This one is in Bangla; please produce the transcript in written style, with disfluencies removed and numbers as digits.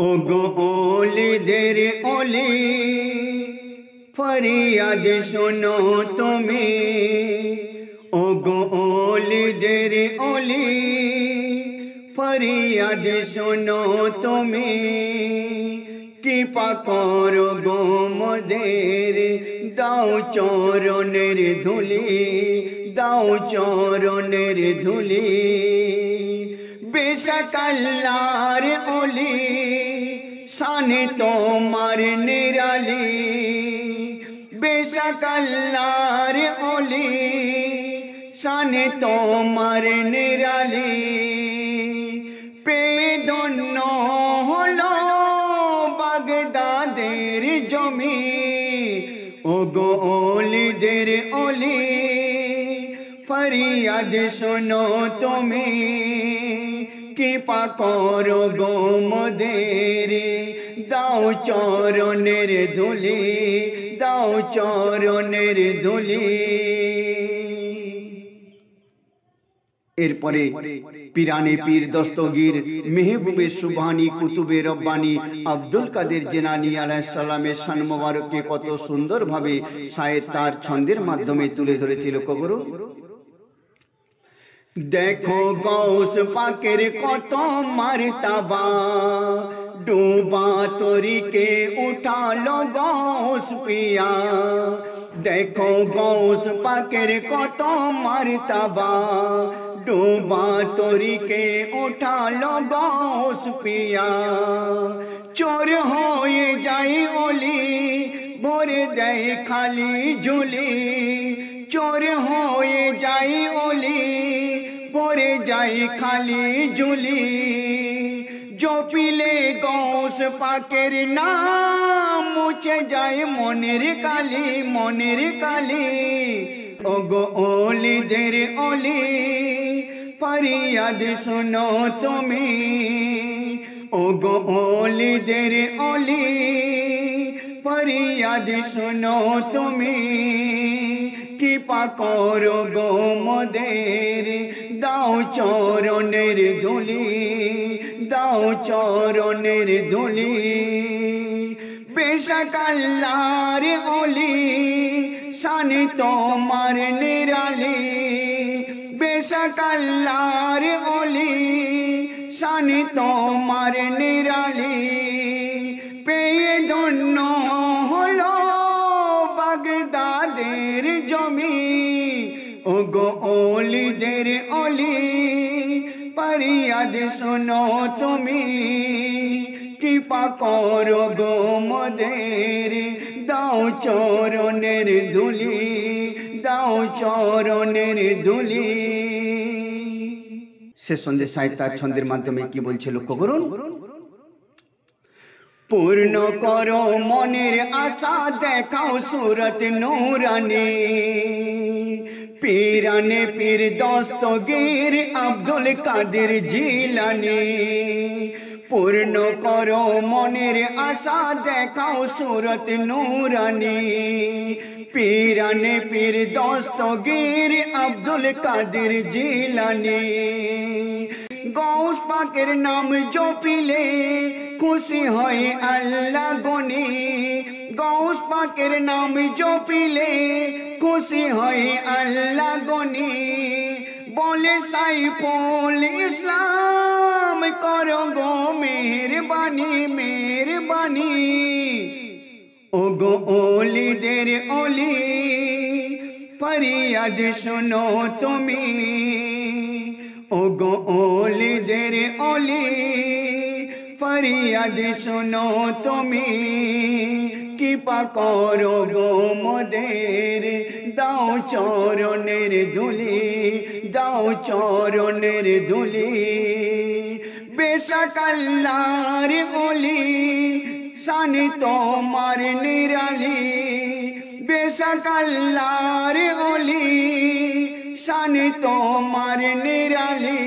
ওগো ওলিদের ওলি ফরিয়াদ শোনো তুমি, ওগো ওলিদের ওলি ফরিয়াদ শোনো তুমি। কৃপা করো গো মোদের, দাও চরণের ধুলি, দাও চরণের ধুলি। বেশক আল্লাহর ওলি শানে তোমার নিরালি, বেশক আল্লাহর ওলি শানে তোমার নিরালি। পেয়ে ধন্য হলো বাগদাদের জমি, ওগো ওলিদের ওলি ফরিয়াদ শোনো তুমি। কৃপা করো গো মোদের, দাও চরণের ধুলি, দাও চরণের ধুলি। এরপরে পিরানে পীর দস্তগীর মেহবুবে সুবহানি কুতুবে রব্বানি আব্দুল কাদের জিলানী আলাইহিস সালামের শান মোবারককে কত সুন্দরভাবে শায়ের তার ছন্দের মাধ্যমে তুলে ধরেছিল। কবর দেখো গৌস পাকের কত মারতাবা, ডুবা তরিকে উঠালো গৌস পিয়া। দেখো গৌস পাকের কত মারতাবা, ডুবা তরিকে উঠালো গৌস পিয়া। চোর হয়ে যায় ওলি ভরে দেয় খালি ঝুলি, চোর হয়ে যায় ওলি ভরে যায় খালি ঝুলি। জপিলে গৌস পাকের নাম মুছে যায় মনের কালি, মনের কালি। ওগো ওলিদের ওলি ফরিয়াদ শোনো তুমি, ওগো ওলিদের ওলি ফরিয়াদ শোনো তুমি। কৃপা করো গো মোদের, দাও চরণের ধুলি, দাও চরণের ধুলি। বেশক আল্লাহর ওলি শানে তোমার নিরালি, বেশক আল্লাহর ওলি শানে তোমার নিরালি। পেয়ে ধন্য হলো বাগদাদের জমি, ওগো ওলিদের ওলি ফরিয়াদ শোনো তুমি। কৃপা করো গো মোদের, দাও চরণের ধুলি, দাও চরণের ধুলি। শেষ সন্ধ্যে সাহিত্যার ছন্দের মাধ্যমে কি বলছে লক্ষ্য করুন। পূর্ণ করো মনের আশা, দেখাও সুরত নূরানি। পিরানে পীর দস্তগীর আব্দুল কাদের জিলানী। পূর্ণ করো মনের আশা, দেখাও সুরত নূরানি। পিরানে পীর দস্তগীর আব্দুল কাদের জিলানী। গৌস পাকের নাম জপিলে খুশি হয় আল্লাহ গনি, গৌস পাকের নাম জপিলে খুশি হয় আল্লাহ গনি। বলে সাইফুল ইসলাম করো গো মেহেরবানি, মেহেরবানি। ওগো ওলিদের ওলি ফরিয়াদ শোনো তুমি, ওগো ওলিদের ওলি ফরিয়াদ শোনো তুমি। কৃপা করো গো মোদের, দাও চরণের ধুলি, দাও চরণের ধুলি। বেশক আল্লাহর ওলি শানে তোমার নিরালি, বেশক আল্লাহর ওলি শানে তোমার নিরালি।